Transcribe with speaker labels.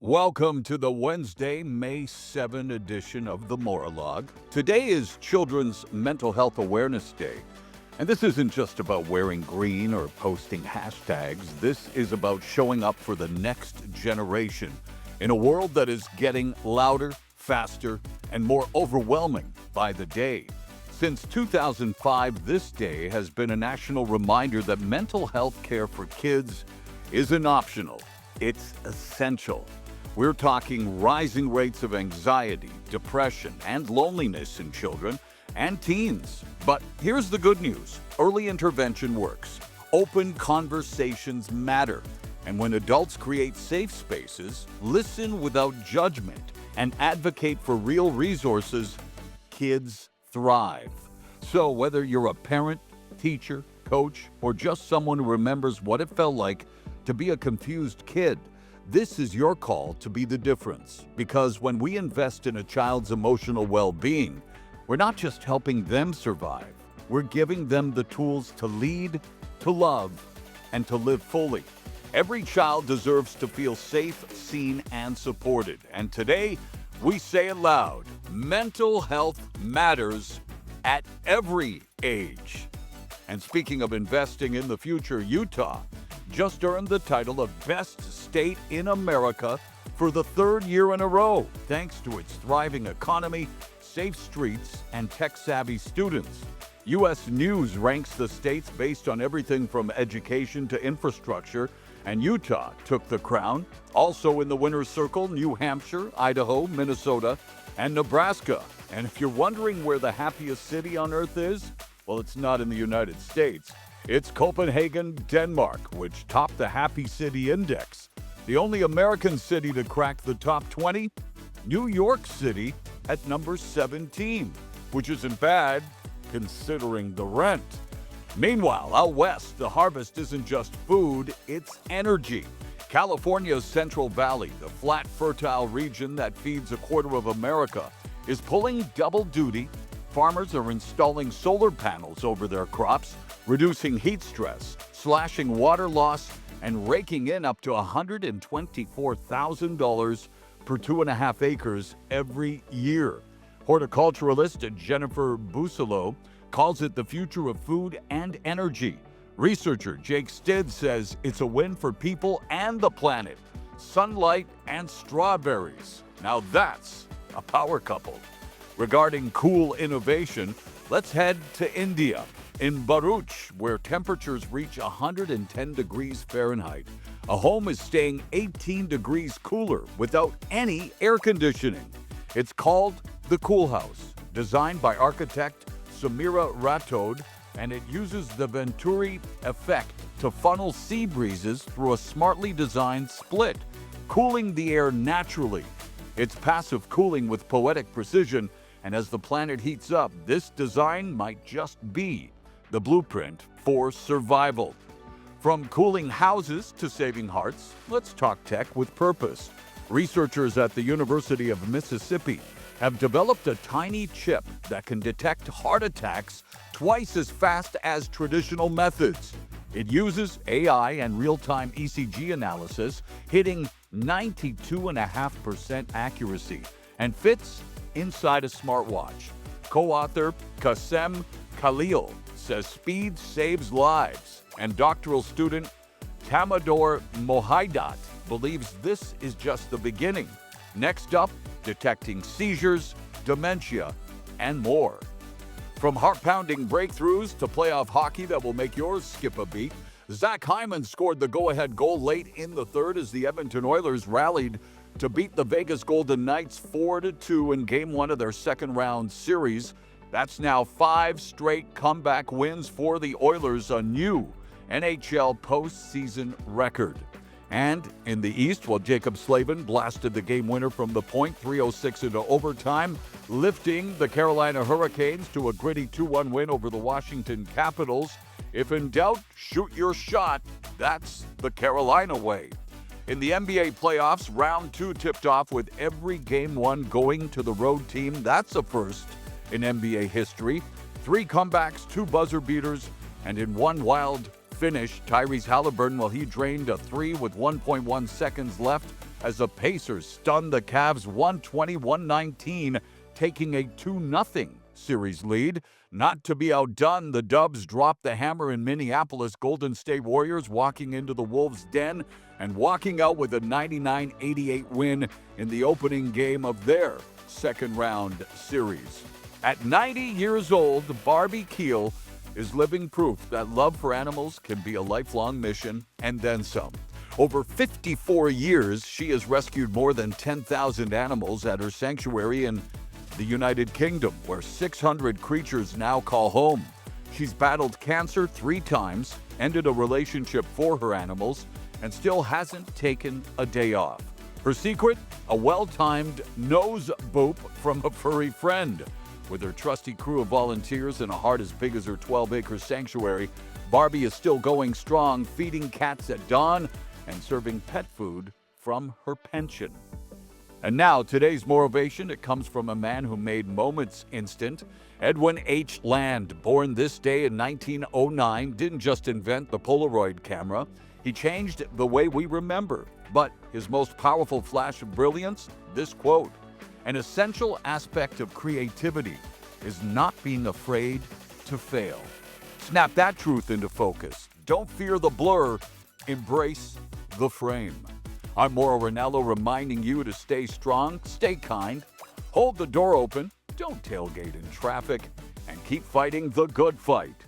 Speaker 1: Welcome to the Wednesday, May 7 edition of the Maurologue. Today is Children's Mental Health Awareness Day. And this isn't just about wearing green or posting hashtags. This is about showing up for the next generation in a world that is getting louder, faster, and more overwhelming by the day. Since 2005, this day has been a national reminder that mental health care for kids isn't optional, it's essential. We're talking rising rates of anxiety, depression, and loneliness in children and teens. But here's the good news. Early intervention works. Open conversations matter. And when adults create safe spaces, listen without judgment, and advocate for real resources, kids thrive. So whether you're a parent, teacher, coach, or just someone who remembers what it felt like to be a confused kid, this is your call to be the difference, because when we invest in a child's emotional well-being, we're not just helping them survive, we're giving them the tools to lead, to love, and to live fully. Every child deserves to feel safe, seen, and supported. And today, we say it loud, mental health matters at every age. And speaking of investing in the future, Utah just earned the title of Best State in America for the third year in a row, thanks to its thriving economy, safe streets, and tech-savvy students. U.S. News ranks the states based on everything from education to infrastructure, and Utah took the crown. Also in the winner's circle, New Hampshire, Idaho, Minnesota, and Nebraska. And if you're wondering where the happiest city on earth is, well, it's not in the United States. It's Copenhagen, Denmark, which topped the Happy City Index. The only American city to crack the top 20, New York City at number 17, which isn't bad considering the rent. Meanwhile, out west, the harvest isn't just food, it's energy. California's Central Valley, the flat, fertile region that feeds a quarter of America, is pulling double duty. Farmers are installing solar panels over their crops, reducing heat stress, slashing water loss, and raking in up to $124,000 per 2.5 acres every year. Horticulturalist Jennifer Busolo calls it the future of food and energy. Researcher Jake Stidd says it's a win for people and the planet. Sunlight and strawberries. Now that's a power couple. Regarding cool innovation, let's head to India. In Bharuch, where temperatures reach 110 degrees Fahrenheit, a home is staying 18 degrees cooler without any air conditioning. It's called the Cool House, designed by architect Samira Rathod, and it uses the Venturi effect to funnel sea breezes through a smartly designed split, cooling the air naturally. It's passive cooling with poetic precision, and as the planet heats up, this design might just be the blueprint for survival. From cooling houses to saving hearts, let's talk tech with purpose. Researchers at the University of Mississippi have developed a tiny chip that can detect heart attacks twice as fast as traditional methods. It uses AI and real-time ECG analysis, hitting 92.5% accuracy, and fits inside a smartwatch. Co-author Qasem Khalil says speed saves lives, and doctoral student Tamador Mohidat believes this is just the beginning. Next up, detecting seizures, dementia, and more. From heart-pounding breakthroughs to playoff hockey that will make yours skip a beat, Zach Hyman scored the go-ahead goal late in the third as the Edmonton Oilers rallied to beat the Vegas Golden Knights 4-2 in Game 1 of their second-round series. That's now 5 straight comeback wins for the Oilers, a new NHL postseason record. And in the East, while Jacob Slavin blasted the game winner from the point, 3:06 into overtime, lifting the Carolina Hurricanes to a gritty 2-1 win over the Washington Capitals. If in doubt, shoot your shot. That's the Carolina way. In the NBA playoffs, round 2 tipped off with every game 1 going to the road team. That's a first in NBA history. 3 comebacks, 2 buzzer beaters, and in one wild finish, Tyrese Halliburton, well, he drained a three with 1.1 seconds left as the Pacers stunned the Cavs 120-119, taking a 2-0 series lead. Not to be outdone, the Dubs dropped the hammer in Minneapolis. Golden State Warriors walking into the Wolves' den and walking out with a 99-88 win in the opening game of their second-round series. At 90 years old, Barbie Keel is living proof that love for animals can be a lifelong mission and then some. Over 54 years, she has rescued more than 10,000 animals at her sanctuary in the United Kingdom, where 600 creatures now call home. She's battled cancer 3 times, ended a relationship for her animals, and still hasn't taken a day off. Her secret? A well-timed nose boop from a furry friend. With her trusty crew of volunteers and a heart as big as her 12-acre sanctuary, Barbie is still going strong, feeding cats at dawn and serving pet food from her pension. And now, today's motivation, it comes from a man who made moments instant. Edwin H. Land, born this day in 1909, didn't just invent the Polaroid camera. He changed the way we remember. But his most powerful flash of brilliance, this quote: "An essential aspect of creativity is not being afraid to fail." Snap that truth into focus. Don't fear the blur. Embrace the frame. I'm Mauro Ranallo, reminding you to stay strong, stay kind, hold the door open, don't tailgate in traffic, and keep fighting the good fight.